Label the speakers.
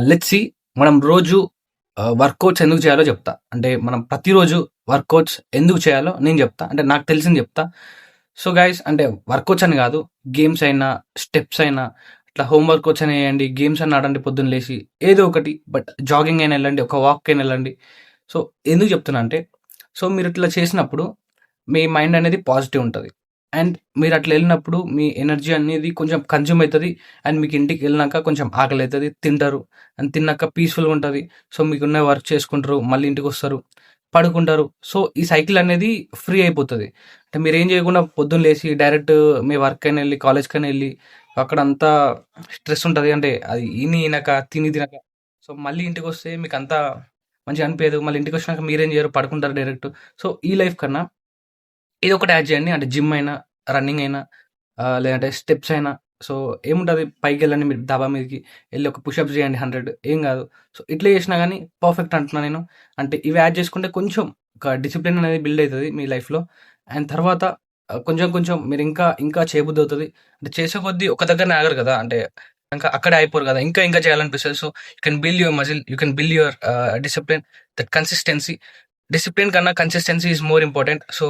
Speaker 1: Let's see మనం రోజు workouts ఎందుకు చేయాలో చెప్తా. అంటే మనం ప్రతిరోజు వర్కౌట్స్ ఎందుకు చేయాలో నేను చెప్తా. అంటే నాకు తెలిసింది చెప్తా. సో గైస్, అంటే వర్కౌట్స్ అని కాదు, గేమ్స్ అయినా, స్టెప్స్ అయినా, ఇట్లా హోమ్ వర్కౌట్స్ అయినా వేయండి, గేమ్స్ అయినా ఆడండి పొద్దున్న లేచి, ఏదో ఒకటి. బట్ జాగింగ్ అయినా వెళ్ళండి, ఒక వాక్ అయినా వెళ్ళండి. సో ఎందుకు చెప్తున్నా అంటే, సో మీరు ఇట్లా చేసినప్పుడు మీ మైండ్ అనేది పాజిటివ్ ఉంటుంది. అండ్ మీరు అట్లా వెళ్ళినప్పుడు మీ ఎనర్జీ అనేది కొంచెం కన్జ్యూమ్ అవుతుంది. అండ్ మీకు ఇంటికి వెళ్ళినాక కొంచెం ఆకలి అవుతుంది, తింటారు. అండ్ తిన్నాక పీస్ఫుల్గా ఉంటుంది. సో మీకున్న వర్క్ చేసుకుంటారు, మళ్ళీ ఇంటికి వస్తారు, పడుకుంటారు. సో ఈ సైకిల్ అనేది ఫ్రీ అయిపోతుంది. అంటే మీరు ఏం చేయకుండా పొద్దున్న లేచి డైరెక్ట్ మీ వర్క్ అయినా వెళ్ళి, కాలేజ్కైనా వెళ్ళి, అక్కడ అంతా స్ట్రెస్ ఉంటుంది. అంటే అది ఈనక తిని తినక, సో మళ్ళీ ఇంటికి వస్తే మీకు అంతా మంచిగా అనిపించదు. మళ్ళీ ఇంటికి వచ్చినాక మీరేం చేయరు, పడుకుంటారు డైరెక్ట్. సో ఈ లైఫ్ కన్నా ఇది ఒకటి యాడ్ చేయండి. అంటే జిమ్ అయినా, రన్నింగ్ అయినా, లేదంటే స్టెప్స్ అయినా. సో ఏముంటుంది, పైకి వెళ్ళండి, మీరు డాబా మీదకి వెళ్ళి ఒక పుషప్స్ చేయండి 100, ఏం కాదు. సో ఇట్లా చేసినా కానీ పర్ఫెక్ట్ అంటున్నా నేను. అంటే ఇవి యాడ్ చేసుకుంటే కొంచెం ఒక డిసిప్లిన్ అనేది బిల్డ్ అవుతుంది మీ లైఫ్లో. అండ్ తర్వాత కొంచెం కొంచెం మీరు ఇంకా ఇంకా చేయబుద్ధి అవుతుంది. అంటే చేసే కొద్దీ ఒక దగ్గరనే ఆగరు కదా, అంటే ఇంకా అక్కడే అయిపోరు కదా, ఇంకా ఇంకా చేయాలనిపిస్తుంది. So you can build your muscle, you can build your discipline, that consistency. Discipline కన్నా consistency is more important. So